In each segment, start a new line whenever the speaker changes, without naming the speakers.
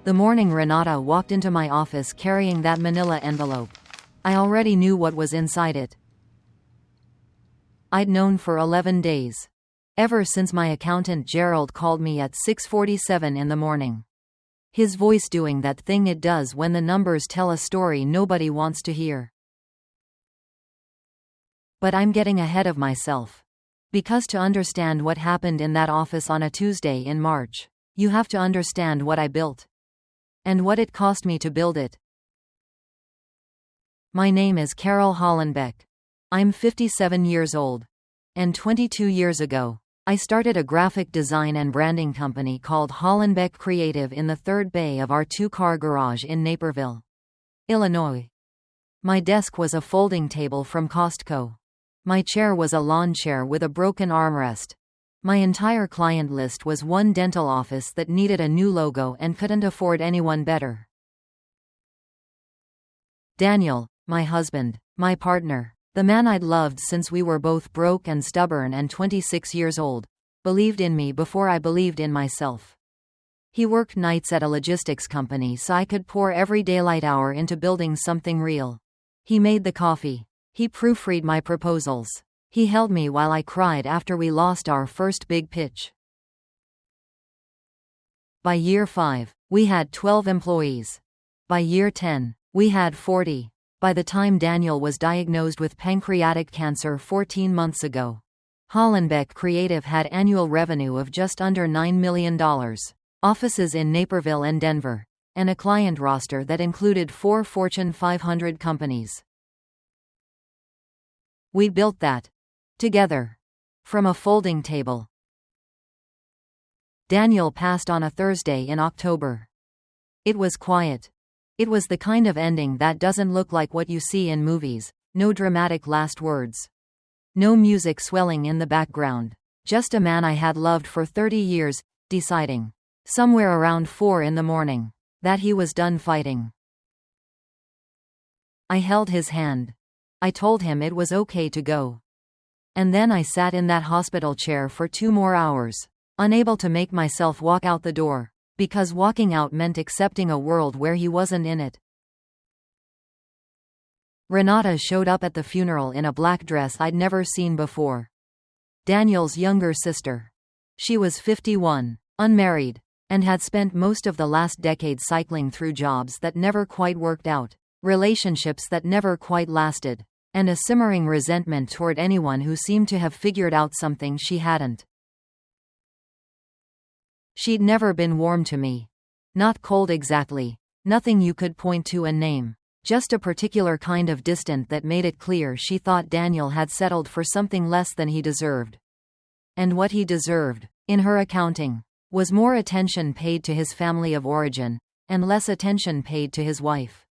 The morning Renata walked into my office carrying that manila envelope. I already knew what was inside it. I'd known for 11 days. Ever since my accountant Gerald called me at 6:47 in the morning. His voice doing that thing it does when the numbers tell a story nobody wants to hear. But I'm getting ahead of myself. Because to understand what happened in that office on a Tuesday in March, you have to understand what I built. And what it cost me to build it. My name is Carol Hollenbeck. I'm 57 years old. And 22 years ago, I started a graphic design and branding company called Hollenbeck Creative in the third bay of our two-car garage in Naperville, Illinois. My desk was a folding table from Costco. My chair was a lawn chair with a broken armrest. My entire client list was one dental office that needed a new logo and couldn't afford anyone better. Daniel, my husband, my partner, the man I'd loved since we were both broke and stubborn and 26 years old, believed in me before I believed in myself. He worked nights at a logistics company so I could pour every daylight hour into building something real. He made the coffee. He proofread my proposals. He held me while I cried after we lost our first big pitch. By year 5, we had 12 employees. By year 10, we had 40. By the time Daniel was diagnosed with pancreatic cancer 14 months ago, Hollenbeck Creative had annual revenue of just under $9 million, offices in Naperville and Denver, and a client roster that included 4 Fortune 500 companies. We built that together from a folding table. Daniel passed on a Thursday in October. It was quiet. It was the kind of ending that doesn't look like what you see in movies. No dramatic last words. No music swelling in the background. Just a man I had loved for 30 years, deciding, somewhere around 4 in the morning, that he was done fighting. I held his hand. I told him it was okay to go. And then I sat in that hospital chair for 2 more hours, unable to make myself walk out the door. Because walking out meant accepting a world where he wasn't in it. Renata showed up at the funeral in a black dress I'd never seen before. Daniel's younger sister. She was 51, unmarried, and had spent most of the last decade cycling through jobs that never quite worked out, relationships that never quite lasted, and a simmering resentment toward anyone who seemed to have figured out something she hadn't. She'd never been warm to me. Not cold exactly. Nothing you could point to and name. Just a particular kind of distant that made it clear she thought Daniel had settled for something less than he deserved. And what he deserved, in her accounting, was more attention paid to his family of origin, and less attention paid to his wife.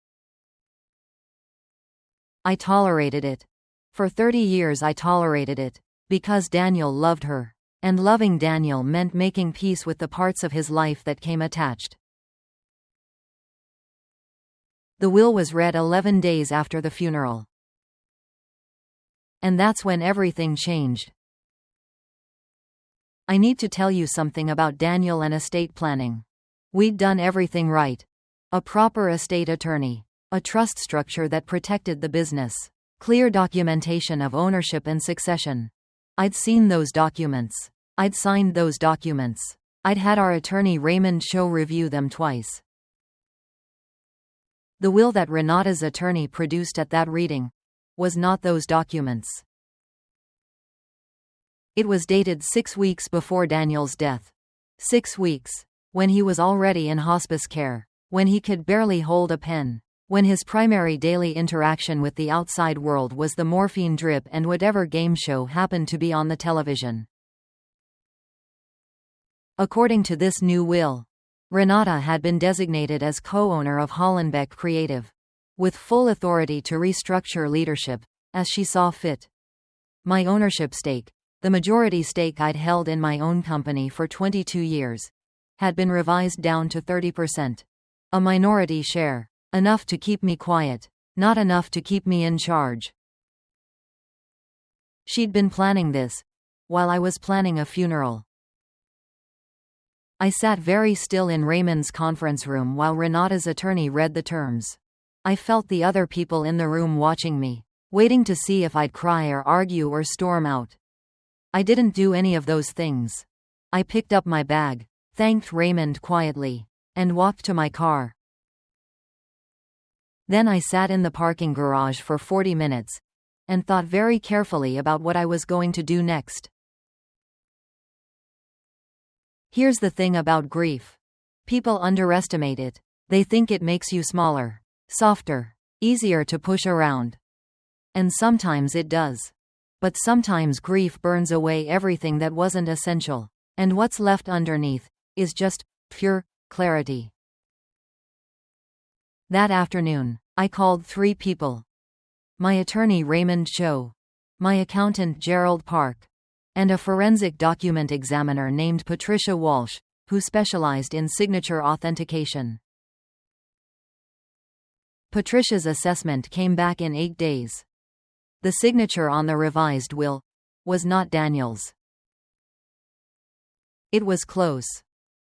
I tolerated it. For 30 years I tolerated it, because Daniel loved her. And loving Daniel meant making peace with the parts of his life that came attached. The will was read 11 days after the funeral. And that's when everything changed. I need to tell you something about Daniel and estate planning. We'd done everything right. A proper estate attorney. A trust structure that protected the business. Clear documentation of ownership and succession. I'd seen those documents. I'd signed those documents. I'd had our attorney Raymond Cho review them twice. The will that Renata's attorney produced at that reading was not those documents. It was dated 6 weeks before Daniel's death. 6 weeks. When he was already in hospice care. When he could barely hold a pen. When his primary daily interaction with the outside world was the morphine drip and whatever game show happened to be on the television. According to this new will, Renata had been designated as co-owner of Hollenbeck Creative, with full authority to restructure leadership, as she saw fit. My ownership stake, the majority stake I'd held in my own company for 22 years, had been revised down to 30%. A minority share. Enough to keep me quiet, not enough to keep me in charge. She'd been planning this, while I was planning a funeral. I sat very still in Raymond's conference room while Renata's attorney read the terms. I felt the other people in the room watching me, waiting to see if I'd cry or argue or storm out. I didn't do any of those things. I picked up my bag, thanked Raymond quietly, and walked to my car. Then I sat in the parking garage for 40 minutes, and thought very carefully about what I was going to do next. Here's the thing about grief. People underestimate it. They think it makes you smaller, softer, easier to push around. And sometimes it does. But sometimes grief burns away everything that wasn't essential, and what's left underneath is just pure clarity. That afternoon, I called 3 people. My attorney Raymond Cho, my accountant Gerald Park, and a forensic document examiner named Patricia Walsh, who specialized in signature authentication. Patricia's assessment came back in 8 days. The signature on the revised will was not Daniel's. It was close.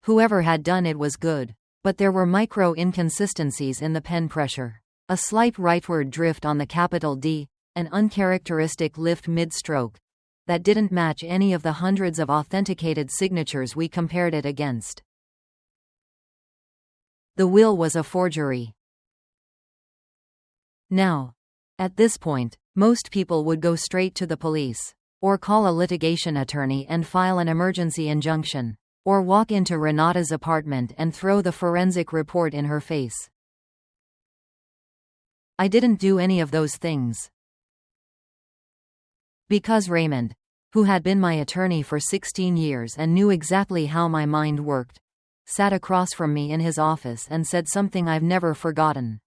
Whoever had done it was good, but there were micro inconsistencies in the pen pressure. A slight rightward drift on the capital D, an uncharacteristic lift mid-stroke, that didn't match any of the hundreds of authenticated signatures we compared it against. The will was a forgery. Now, at this point, most people would go straight to the police, or call a litigation attorney and file an emergency injunction, or walk into Renata's apartment and throw the forensic report in her face. I didn't do any of those things. Because Raymond, who had been my attorney for 16 years and knew exactly how my mind worked, sat across from me in his office and said something I've never forgotten.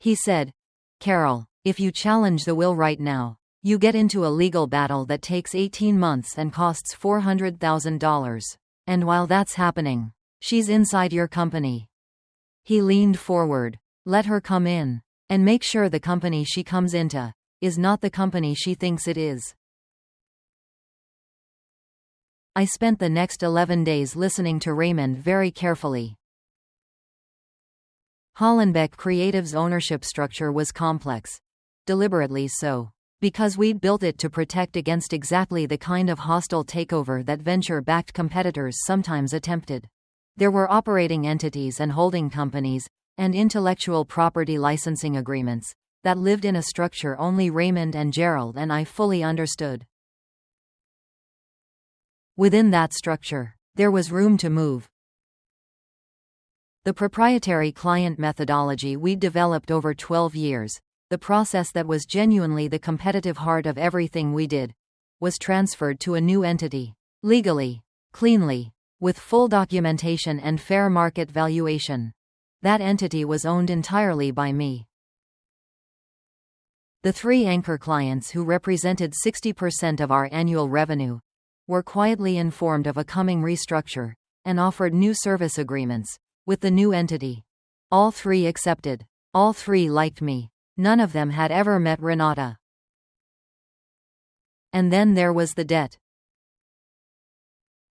He said, "Carol, if you challenge the will right now, you get into a legal battle that takes 18 months and costs $400,000. And while that's happening, she's inside your company." He leaned forward. "Let her come in. And make sure the company she comes into is not the company she thinks it is." I spent the next 11 days listening to Raymond very carefully. Hollenbeck Creative's ownership structure was complex. Deliberately so. Because we'd built it to protect against exactly the kind of hostile takeover that venture-backed competitors sometimes attempted. There were operating entities and holding companies, and intellectual property licensing agreements, that lived in a structure only Raymond and Gerald and I fully understood. Within that structure, there was room to move. The proprietary client methodology we'd developed over 12 years, the process that was genuinely the competitive heart of everything we did, was transferred to a new entity, legally, cleanly, with full documentation and fair market valuation. That entity was owned entirely by me. The 3 anchor clients who represented 60% of our annual revenue were quietly informed of a coming restructure, and offered new service agreements with the new entity. All 3 accepted. All 3 liked me. None of them had ever met Renata. And then there was the debt.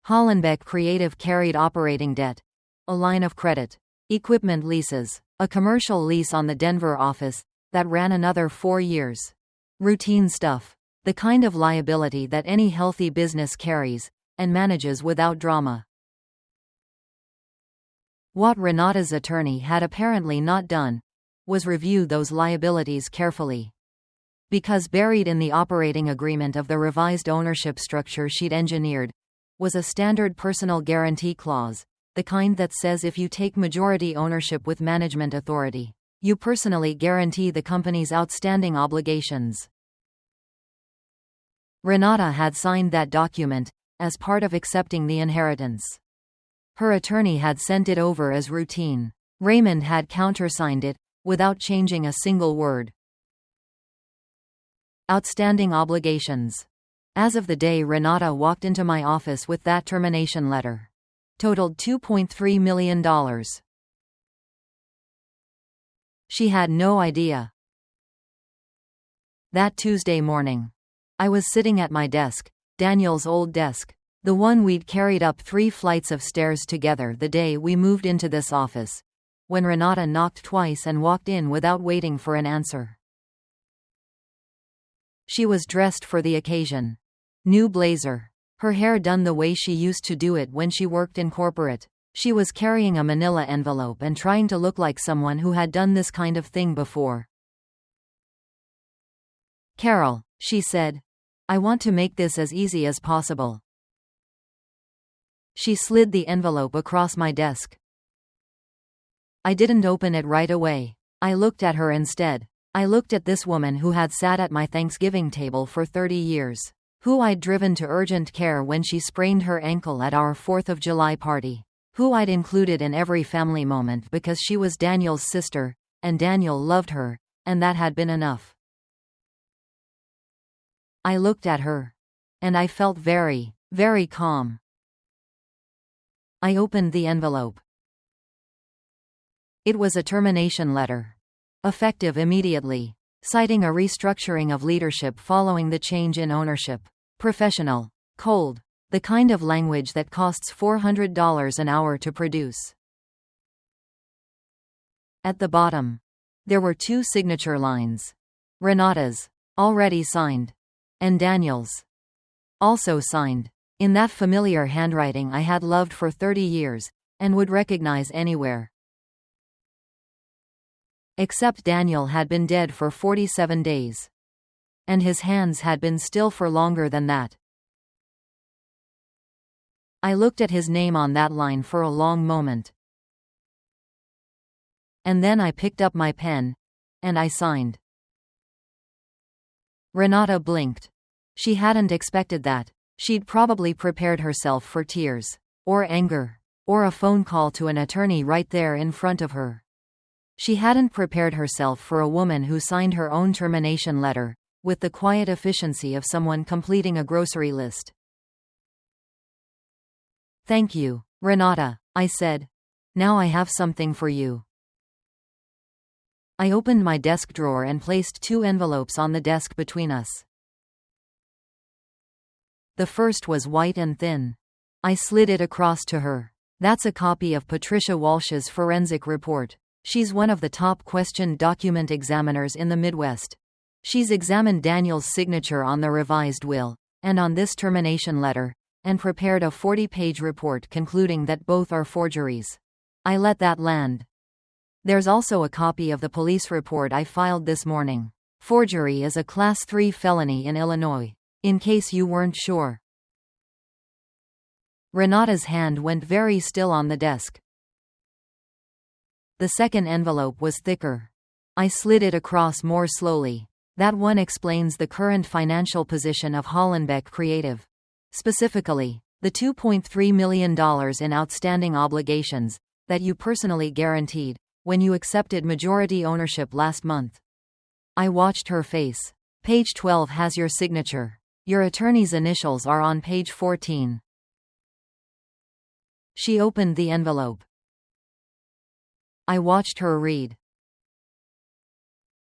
Hollenbeck Creative carried operating debt, a line of credit, equipment leases, a commercial lease on the Denver office that ran another 4 years. Routine stuff. The kind of liability that any healthy business carries and manages without drama. What Renata's attorney had apparently not done was review those liabilities carefully. Because buried in the operating agreement of the revised ownership structure she'd engineered was a standard personal guarantee clause, the kind that says if you take majority ownership with management authority, you personally guarantee the company's outstanding obligations. Renata had signed that document as part of accepting the inheritance. Her attorney had sent it over as routine. Raymond had countersigned it without changing a single word. Outstanding obligations. As of the day Renata walked into my office with that termination letter, totaled $2.3 million. She had no idea. That Tuesday morning, I was sitting at my desk, Daniel's old desk, The one we'd carried up 3 flights of stairs together the day we moved into this office, when Renata knocked twice and walked in without waiting for an answer. She was dressed for the occasion. New blazer. Her hair done the way she used to do it when she worked in corporate. She was carrying a manila envelope and trying to look like someone who had done this kind of thing before. "Carol," she said, "I want to make this as easy as possible." She slid the envelope across my desk. I didn't open it right away. I looked at her instead. I looked at this woman who had sat at my Thanksgiving table for 30 years. Who I'd driven to urgent care when she sprained her ankle at our 4th of July party. Who I'd included in every family moment because she was Daniel's sister, and Daniel loved her, and that had been enough. I looked at her. And I felt very, very calm. I opened the envelope. It was a termination letter. Effective immediately. Citing a restructuring of leadership following the change in ownership. Professional. Cold. The kind of language that costs $400 an hour to produce. At the bottom, there were 2 signature lines. Renata's, already signed, and Daniel's, also signed, in that familiar handwriting I had loved for 30 years, and would recognize anywhere. Except Daniel had been dead for 47 days. And his hands had been still for longer than that. I looked at his name on that line for a long moment. And then I picked up my pen, and I signed. Renata blinked. She hadn't expected that. She'd probably prepared herself for tears, or anger, or a phone call to an attorney right there in front of her. She hadn't prepared herself for a woman who signed her own termination letter, with the quiet efficiency of someone completing a grocery list. "Thank you, Renata," I said. "Now I have something for you." I opened my desk drawer and placed 2 envelopes on the desk between us. The first was white and thin. I slid it across to her. "That's a copy of Patricia Walsh's forensic report. She's one of the top questioned document examiners in the Midwest. She's examined Daniel's signature on the revised will, and on this termination letter, and prepared a 40-page report concluding that both are forgeries." I let that land. "There's also a copy of the police report I filed this morning. Forgery is a Class 3 felony in Illinois, in case you weren't sure." Renata's hand went very still on the desk. The second envelope was thicker. I slid it across more slowly. "That one explains the current financial position of Hollenbeck Creative. Specifically, the $2.3 million in outstanding obligations that you personally guaranteed when you accepted majority ownership last month." I watched her face. "Page 12 has your signature. Your attorney's initials are on page 14. She opened the envelope. I watched her read.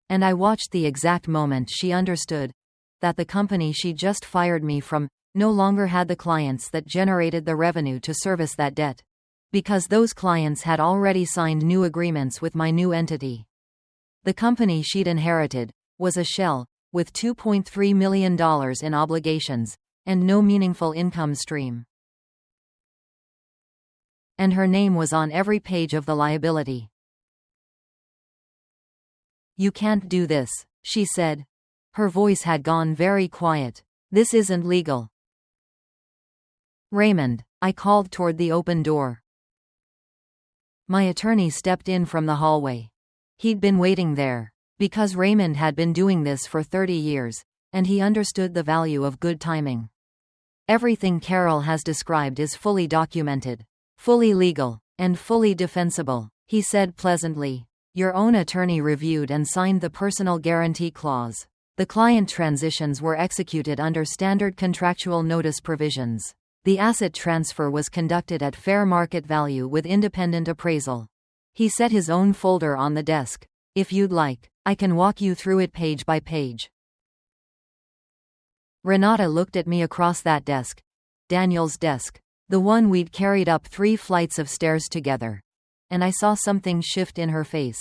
And I watched the exact moment she understood that the company she just fired me from no longer had the clients that generated the revenue to service that debt. Because those clients had already signed new agreements with my new entity. The company she'd inherited was a shell, with $2.3 million in obligations, and no meaningful income stream. And her name was on every page of the liability. "You can't do this," she said. Her voice had gone very quiet. "This isn't legal." "Raymond," I called toward the open door. My attorney stepped in from the hallway. He'd been waiting there, because Raymond had been doing this for 30 years, and he understood the value of good timing. "Everything Carol has described is fully documented, fully legal, and fully defensible," he said pleasantly. "Your own attorney reviewed and signed the personal guarantee clause. The client transitions were executed under standard contractual notice provisions. The asset transfer was conducted at fair market value with independent appraisal." He set his own folder on the desk. "If you'd like, I can walk you through it page by page." Renata looked at me across that desk. Daniel's desk. The one we'd carried up 3 flights of stairs together. And I saw something shift in her face.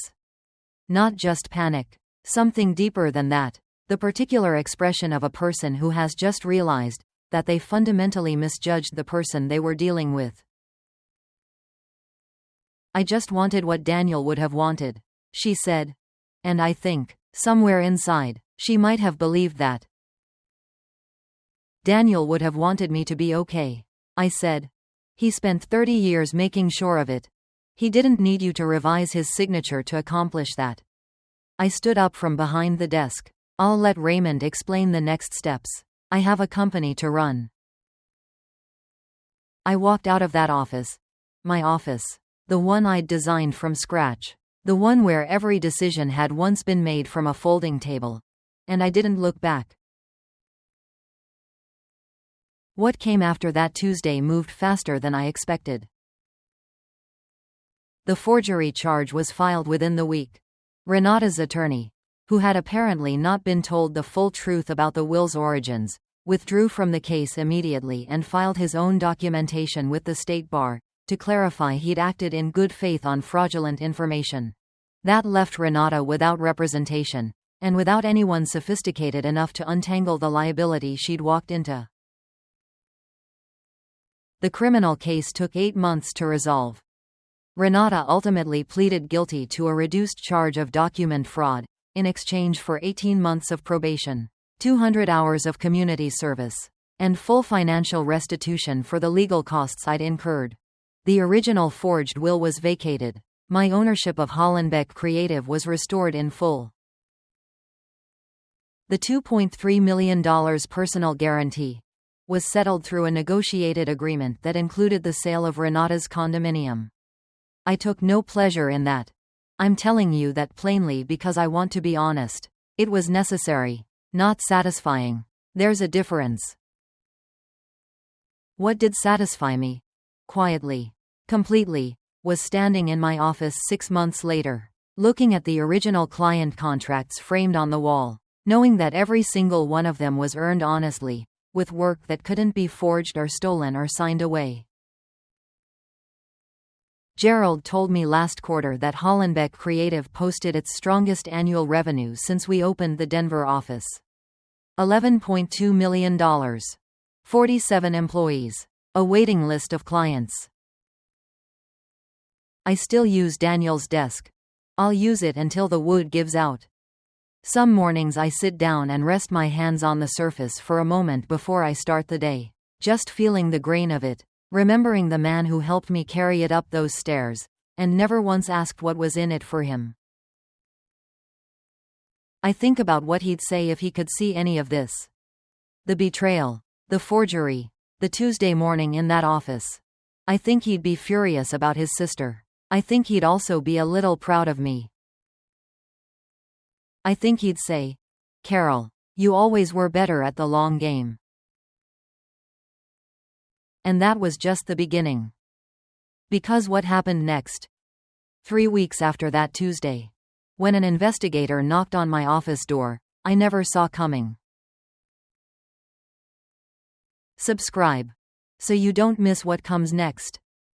Not just panic. Something deeper than that. The particular expression of a person who has just realized that they fundamentally misjudged the person they were dealing with. "I just wanted what Daniel would have wanted," she said. And I think, somewhere inside, she might have believed that. "Daniel would have wanted me to be okay," I said. "He spent 30 years making sure of it. He didn't need you to revise his signature to accomplish that." I stood up from behind the desk. "I'll let Raymond explain the next steps. I have a company to run." I walked out of that office. My office. The one I'd designed from scratch. The one where every decision had once been made from a folding table. And I didn't look back. What came after that Tuesday moved faster than I expected. The forgery charge was filed within the week. Renata's attorney, who had apparently not been told the full truth about the will's origins, withdrew from the case immediately and filed his own documentation with the state bar, to clarify he'd acted in good faith on fraudulent information. That left Renata without representation, and without anyone sophisticated enough to untangle the liability she'd walked into. The criminal case took 8 months to resolve. Renata ultimately pleaded guilty to a reduced charge of document fraud, in exchange for 18 months of probation, 200 hours of community service, and full financial restitution for the legal costs I'd incurred. The original forged will was vacated. My ownership of Hollenbeck Creative was restored in full. The $2.3 million personal guarantee was settled through a negotiated agreement that included the sale of Renata's condominium. I took no pleasure in that. I'm telling you that plainly because I want to be honest. It was necessary, not satisfying. There's a difference. What did satisfy me? Quietly, completely, was standing in my office 6 months later, looking at the original client contracts framed on the wall, knowing that every single one of them was earned honestly, with work that couldn't be forged or stolen or signed away. Gerald told me last quarter that Hollenbeck Creative posted its strongest annual revenue since we opened the Denver office. $11.2 million. 47 employees. A waiting list of clients. I still use Daniel's desk. I'll use it until the wood gives out. Some mornings I sit down and rest my hands on the surface for a moment before I start the day, just feeling the grain of it. Remembering the man who helped me carry it up those stairs, and never once asked what was in it for him. I think about what he'd say if he could see any of this. The betrayal, the forgery, the Tuesday morning in that office. I think he'd be furious about his sister. I think he'd also be a little proud of me. I think he'd say, "Carol, you always were better at the long game." And that was just the beginning. Because what happened next? 3 weeks after that Tuesday, when an investigator knocked on my office door, I never saw coming. Subscribe so you don't miss what comes next.